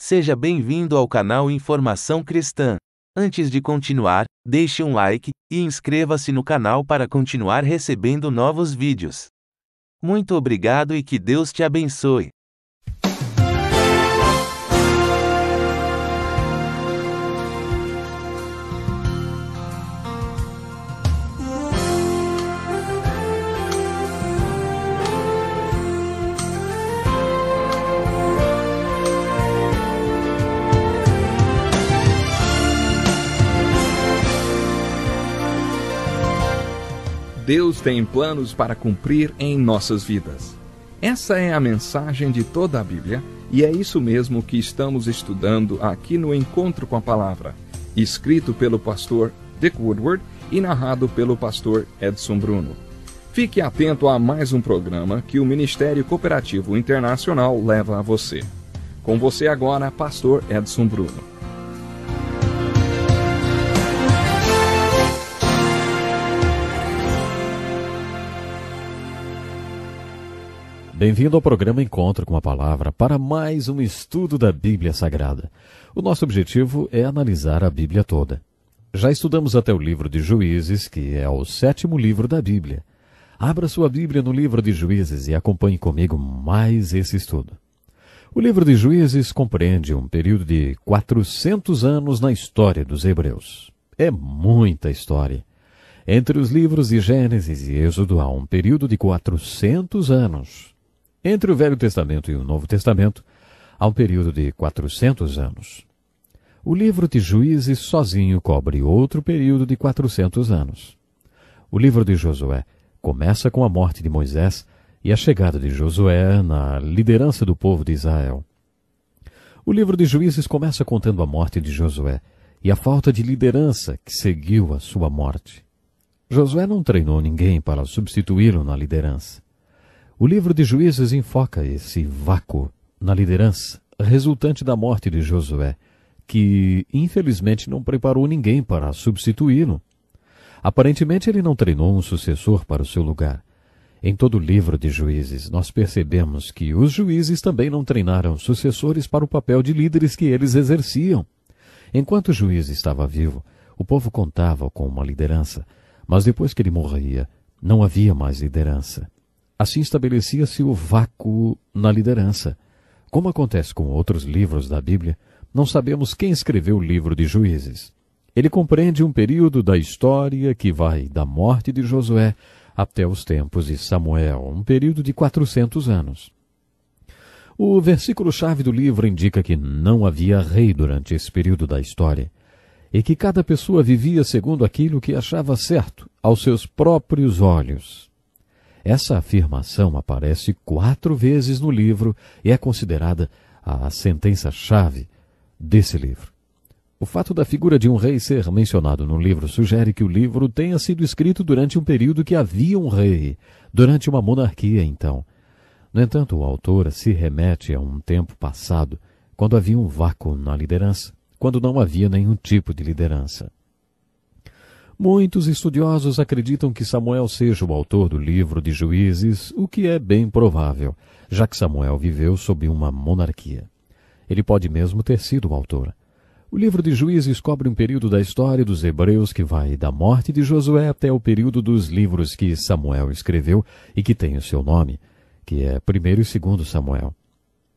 Seja bem-vindo ao canal Informação Cristã. Antes de continuar, deixe um like e inscreva-se no canal para continuar recebendo novos vídeos. Muito obrigado e que Deus te abençoe. Deus tem planos para cumprir em nossas vidas. Essa é a mensagem de toda a Bíblia, e é isso mesmo que estamos estudando aqui no Encontro com a Palavra, escrito pelo pastor Dick Woodward e narrado pelo pastor Edson Bruno. Fique atento a mais um programa que o Ministério Cooperativo Internacional leva a você. Com você agora, pastor Edson Bruno. Bem-vindo ao programa Encontro com a Palavra para mais um estudo da Bíblia Sagrada. O nosso objetivo é analisar a Bíblia toda. Já estudamos até o livro de Juízes, que é o 7º livro da Bíblia. Abra sua Bíblia no livro de Juízes e acompanhe comigo mais esse estudo. O livro de Juízes compreende um período de 400 anos na história dos hebreus. É muita história. Entre os livros de Gênesis e Êxodo há um período de 400 anos. Entre o Velho Testamento e o Novo Testamento, há um período de 400 anos. O livro de Juízes sozinho cobre outro período de 400 anos. O livro de Josué começa com a morte de Moisés e a chegada de Josué na liderança do povo de Israel. O livro de Juízes começa contando a morte de Josué e a falta de liderança que seguiu a sua morte. Josué não treinou ninguém para substituí-lo na liderança. O livro de Juízes enfoca esse vácuo na liderança resultante da morte de Josué, que infelizmente não preparou ninguém para substituí-lo. Aparentemente ele não treinou um sucessor para o seu lugar. Em todo o livro de Juízes, nós percebemos que os juízes também não treinaram sucessores para o papel de líderes que eles exerciam. Enquanto o juiz estava vivo, o povo contava com uma liderança, mas depois que ele morria, não havia mais liderança. Assim estabelecia-se o vácuo na liderança. Como acontece com outros livros da Bíblia, não sabemos quem escreveu o livro de Juízes. Ele compreende um período da história que vai da morte de Josué até os tempos de Samuel, um período de 400 anos. O versículo-chave do livro indica que não havia rei durante esse período da história, e que cada pessoa vivia segundo aquilo que achava certo aos seus próprios olhos. Essa afirmação aparece 4 vezes no livro e é considerada a sentença-chave desse livro. O fato da figura de um rei ser mencionado no livro sugere que o livro tenha sido escrito durante um período que havia um rei, durante uma monarquia, então. No entanto, o autor se remete a um tempo passado, quando havia um vácuo na liderança, quando não havia nenhum tipo de liderança. Muitos estudiosos acreditam que Samuel seja o autor do livro de Juízes, o que é bem provável, já que Samuel viveu sob uma monarquia. Ele pode mesmo ter sido o autor. O livro de Juízes cobre um período da história dos hebreus que vai da morte de Josué até o período dos livros que Samuel escreveu e que tem o seu nome, que é 1º e 2º Samuel.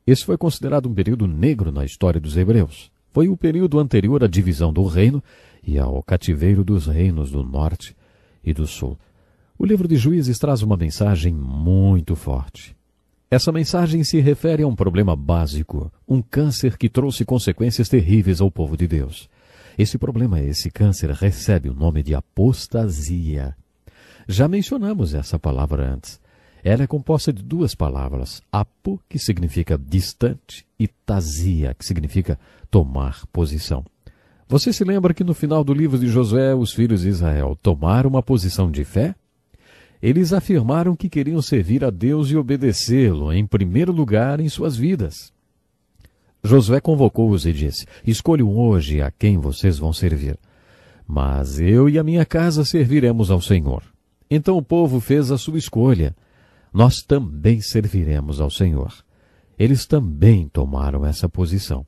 Esse foi considerado um período negro na história dos hebreus. Foi o período anterior à divisão do reino e ao cativeiro dos reinos do norte e do sul. O livro de Juízes traz uma mensagem muito forte. Essa mensagem se refere a um problema básico, um câncer que trouxe consequências terríveis ao povo de Deus. Esse problema, esse câncer, recebe o nome de apostasia. Já mencionamos essa palavra antes. Ela é composta de 2 palavras, apo, que significa distante, e tasia, que significa tomar posição. Você se lembra que no final do livro de Josué, os filhos de Israel tomaram uma posição de fé? Eles afirmaram que queriam servir a Deus e obedecê-lo em primeiro lugar em suas vidas. Josué convocou-os e disse: escolham hoje a quem vocês vão servir. Mas eu e a minha casa serviremos ao Senhor. Então o povo fez a sua escolha. Nós também serviremos ao Senhor. Eles também tomaram essa posição.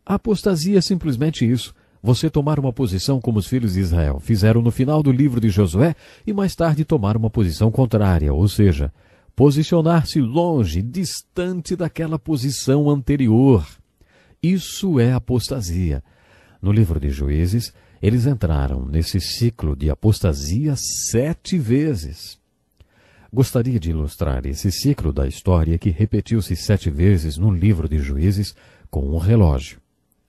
A apostasia é simplesmente isso. Você tomar uma posição como os filhos de Israel fizeram no final do livro de Josué e mais tarde tomar uma posição contrária, ou seja, posicionar-se longe, distante daquela posição anterior. Isso é apostasia. No livro de Juízes, eles entraram nesse ciclo de apostasia 7 vezes. Gostaria de ilustrar esse ciclo da história que repetiu-se 7 vezes no livro de Juízes com um relógio.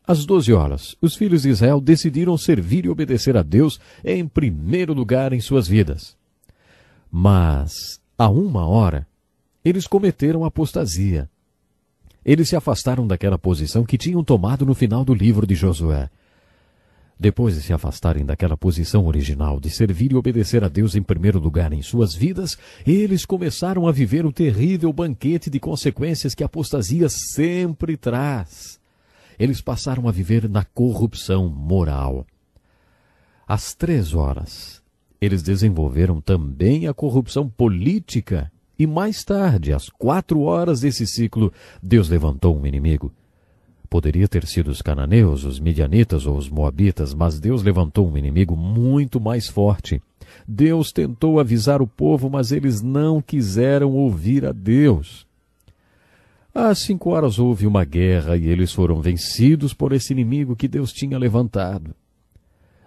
Às 12 horas, os filhos de Israel decidiram servir e obedecer a Deus em primeiro lugar em suas vidas. Mas, a 1 hora, eles cometeram apostasia. Eles se afastaram daquela posição que tinham tomado no final do livro de Josué. Depois de se afastarem daquela posição original de servir e obedecer a Deus em primeiro lugar em suas vidas, eles começaram a viver o terrível banquete de consequências que a apostasia sempre traz. Eles passaram a viver na corrupção moral. Às 3 horas, eles desenvolveram também a corrupção política. E mais tarde, às 4 horas desse ciclo, Deus levantou um inimigo. Poderia ter sido os cananeus, os midianitas ou os moabitas, mas Deus levantou um inimigo muito mais forte. Deus tentou avisar o povo, mas eles não quiseram ouvir a Deus. Às 5 horas houve uma guerra e eles foram vencidos por esse inimigo que Deus tinha levantado.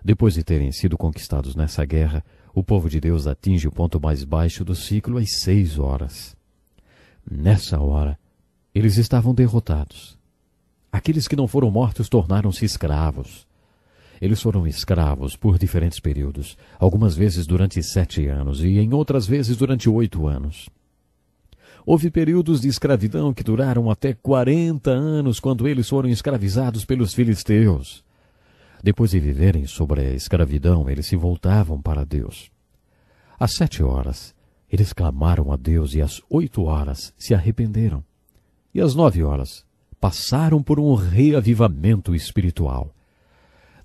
Depois de terem sido conquistados nessa guerra, o povo de Deus atinge o ponto mais baixo do ciclo às 6 horas. Nessa hora, eles estavam derrotados. Aqueles que não foram mortos tornaram-se escravos. Eles foram escravos por diferentes períodos, algumas vezes durante 7 anos e em outras vezes durante 8 anos. Houve períodos de escravidão que duraram até 40 anos quando eles foram escravizados pelos filisteus. Depois de viverem sobre a escravidão, eles se voltavam para Deus. Às 7 horas, eles clamaram a Deus e às 8 horas se arrependeram. E às 9 horas, passaram por um reavivamento espiritual.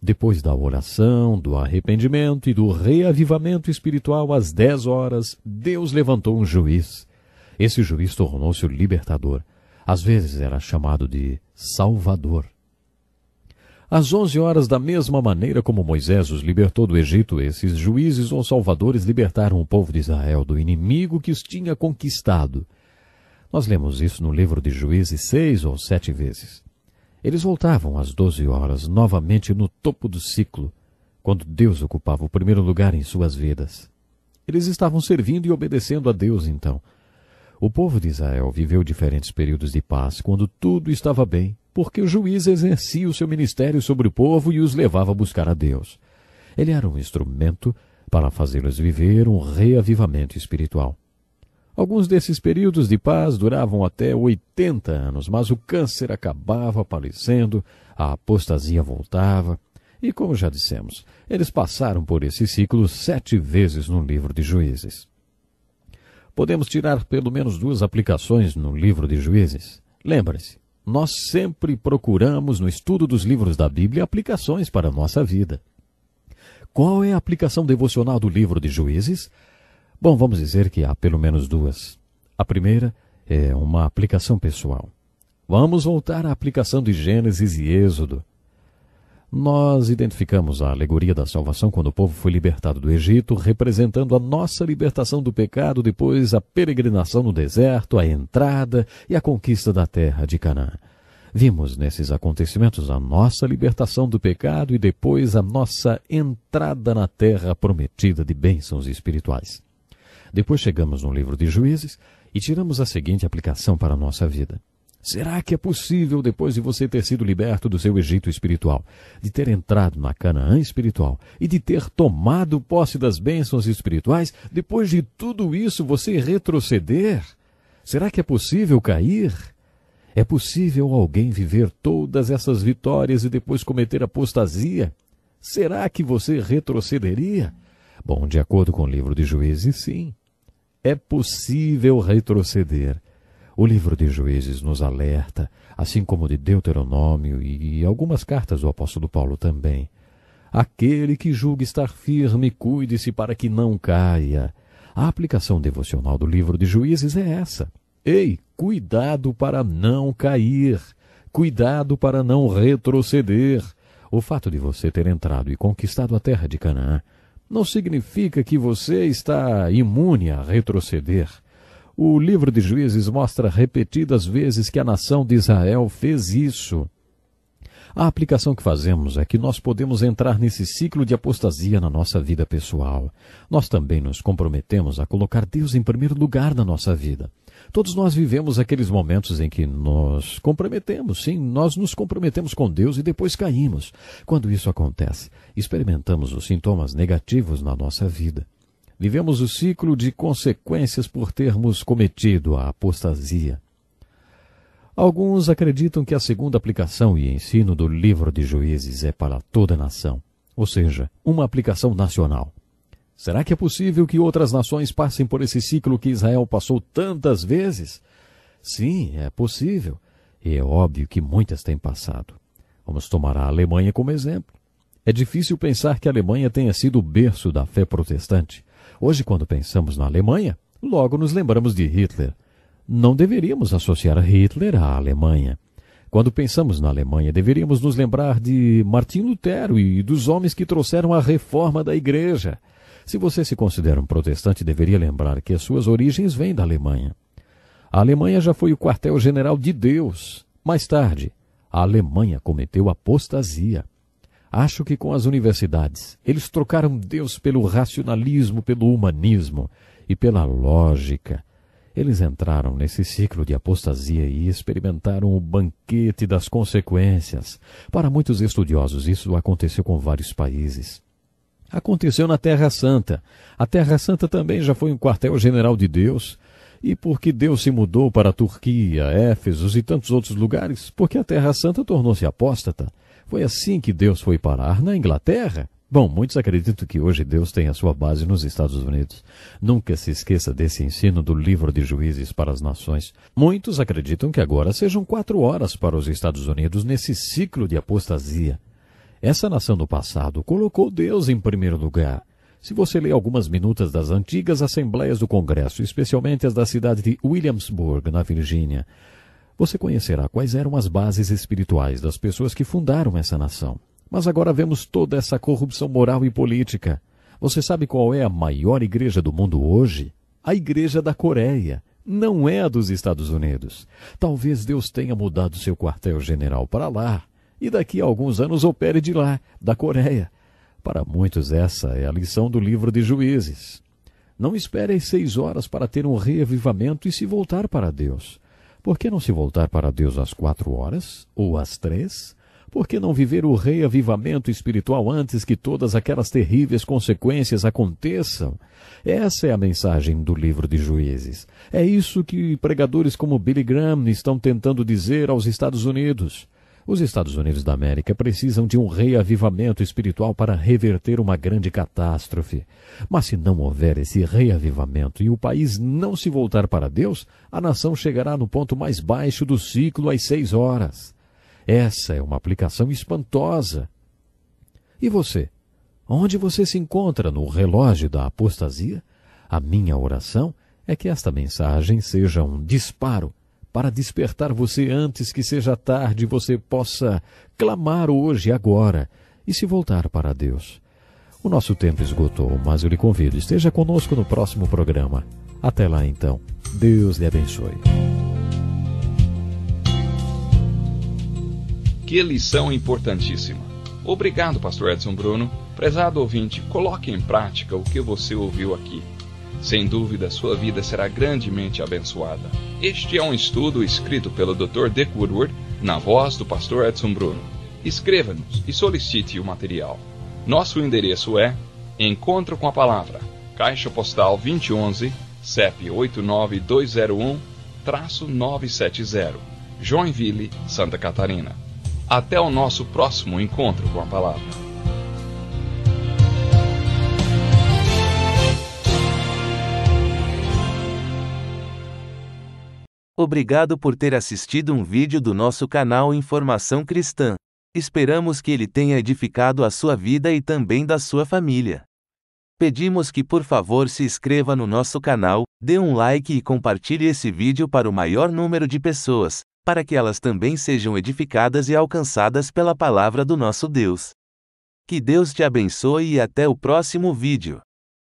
Depois da oração, do arrependimento e do reavivamento espiritual, às 10 horas, Deus levantou um juiz. Esse juiz tornou-se o libertador. Às vezes era chamado de Salvador. Às 11 horas, da mesma maneira como Moisés os libertou do Egito, esses juízes ou salvadores libertaram o povo de Israel do inimigo que os tinha conquistado. Nós lemos isso no livro de Juízes 6 ou 7 vezes. Eles voltavam às 12 horas, novamente no topo do ciclo, quando Deus ocupava o primeiro lugar em suas vidas. Eles estavam servindo e obedecendo a Deus então. O povo de Israel viveu diferentes períodos de paz, quando tudo estava bem, porque o juiz exercia o seu ministério sobre o povo e os levava a buscar a Deus. Ele era um instrumento para fazê-los viver um reavivamento espiritual. Alguns desses períodos de paz duravam até 80 anos, mas o câncer acabava aparecendo, a apostasia voltava, e como já dissemos, eles passaram por esse ciclo 7 vezes no livro de Juízes. Podemos tirar pelo menos 2 aplicações no livro de Juízes. Lembre-se, nós sempre procuramos no estudo dos livros da Bíblia aplicações para a nossa vida. Qual é a aplicação devocional do livro de Juízes? Bom, vamos dizer que há pelo menos 2. A primeira é uma aplicação pessoal. Vamos voltar à aplicação de Gênesis e Êxodo. Nós identificamos a alegoria da salvação quando o povo foi libertado do Egito, representando a nossa libertação do pecado, depois a peregrinação no deserto, a entrada e a conquista da terra de Canaã. Vimos nesses acontecimentos a nossa libertação do pecado e depois a nossa entrada na terra prometida de bênçãos espirituais. Depois chegamos no livro de Juízes e tiramos a seguinte aplicação para a nossa vida. Será que é possível, depois de você ter sido liberto do seu Egito espiritual, de ter entrado na Canaã espiritual e de ter tomado posse das bênçãos espirituais, depois de tudo isso você retroceder? Será que é possível cair? É possível alguém viver todas essas vitórias e depois cometer apostasia? Será que você retrocederia? Bom, de acordo com o livro de Juízes, sim. É possível retroceder. O livro de Juízes nos alerta, assim como de Deuteronômio e algumas cartas do apóstolo Paulo também. Aquele que julga estar firme, cuide-se para que não caia. A aplicação devocional do livro de Juízes é essa. Ei, cuidado para não cair. Cuidado para não retroceder. O fato de você ter entrado e conquistado a terra de Canaã não significa que você está imune a retroceder. O livro de Juízes mostra repetidas vezes que a nação de Israel fez isso. A aplicação que fazemos é que nós podemos entrar nesse ciclo de apostasia na nossa vida pessoal. Nós também nos comprometemos a colocar Deus em primeiro lugar na nossa vida. Todos nós vivemos aqueles momentos em que nos comprometemos, sim, nós nos comprometemos com Deus e depois caímos. Quando isso acontece, experimentamos os sintomas negativos na nossa vida. Vivemos o ciclo de consequências por termos cometido a apostasia. Alguns acreditam que a segunda aplicação e ensino do livro de Juízes é para toda a nação, ou seja, uma aplicação nacional. Será que é possível que outras nações passem por esse ciclo que Israel passou tantas vezes? Sim, é possível. E é óbvio que muitas têm passado. Vamos tomar a Alemanha como exemplo. É difícil pensar que a Alemanha tenha sido o berço da fé protestante. Hoje, quando pensamos na Alemanha, logo nos lembramos de Hitler. Não deveríamos associar Hitler à Alemanha. Quando pensamos na Alemanha, deveríamos nos lembrar de Martim Lutero e dos homens que trouxeram a reforma da igreja. Se você se considera um protestante, deveria lembrar que as suas origens vêm da Alemanha. A Alemanha já foi o quartel-general de Deus. Mais tarde, a Alemanha cometeu apostasia. Acho que com as universidades, eles trocaram Deus pelo racionalismo, pelo humanismo e pela lógica. Eles entraram nesse ciclo de apostasia e experimentaram o banquete das consequências. Para muitos estudiosos, isso aconteceu com vários países. Aconteceu na Terra Santa. A Terra Santa também já foi um quartel-general de Deus. E por que Deus se mudou para a Turquia, Éfeso e tantos outros lugares? Porque a Terra Santa tornou-se apóstata. Foi assim que Deus foi parar na Inglaterra. Bom, muitos acreditam que hoje Deus tem a sua base nos Estados Unidos. Nunca se esqueça desse ensino do livro de Juízes para as nações. Muitos acreditam que agora sejam 4 horas para os Estados Unidos nesse ciclo de apostasia. Essa nação do passado colocou Deus em primeiro lugar. Se você ler algumas minutas das antigas assembleias do Congresso, especialmente as da cidade de Williamsburg, na Virgínia, você conhecerá quais eram as bases espirituais das pessoas que fundaram essa nação. Mas agora vemos toda essa corrupção moral e política. Você sabe qual é a maior igreja do mundo hoje? A Igreja da Coreia. Não é a dos Estados Unidos. Talvez Deus tenha mudado seu quartel-general para lá. E daqui a alguns anos opere de lá, da Coreia. Para muitos essa é a lição do livro de Juízes. Não espere as 6 horas para ter um reavivamento e se voltar para Deus. Por que não se voltar para Deus às 4 horas? Ou às 3? Por que não viver o reavivamento espiritual antes que todas aquelas terríveis consequências aconteçam? Essa é a mensagem do livro de Juízes. É isso que pregadores como Billy Graham estão tentando dizer aos Estados Unidos. Os Estados Unidos da América precisam de um reavivamento espiritual para reverter uma grande catástrofe. Mas se não houver esse reavivamento e o país não se voltar para Deus, a nação chegará no ponto mais baixo do ciclo às 6 horas. Essa é uma aplicação espantosa. E você? Onde você se encontra no relógio da apostasia? A minha oração é que esta mensagem seja um disparo para despertar você antes que seja tarde e você possa clamar hoje, agora, e se voltar para Deus. O nosso tempo esgotou, mas eu lhe convido, esteja conosco no próximo programa. Até lá então. Deus lhe abençoe. Que lição importantíssima. Obrigado, pastor Edson Bruno. Prezado ouvinte, coloque em prática o que você ouviu aqui. Sem dúvida, sua vida será grandemente abençoada. Este é um estudo escrito pelo Dr. Dick Woodward, na voz do pastor Edson Bruno. Escreva-nos e solicite o material. Nosso endereço é Encontro com a Palavra, Caixa Postal 2011, CEP 89201-970, Joinville, Santa Catarina. Até o nosso próximo encontro com a Palavra. Obrigado por ter assistido um vídeo do nosso canal Informação Cristã. Esperamos que ele tenha edificado a sua vida e também da sua família. Pedimos que por favor se inscreva no nosso canal, dê um like e compartilhe esse vídeo para o maior número de pessoas, para que elas também sejam edificadas e alcançadas pela palavra do nosso Deus. Que Deus te abençoe e até o próximo vídeo.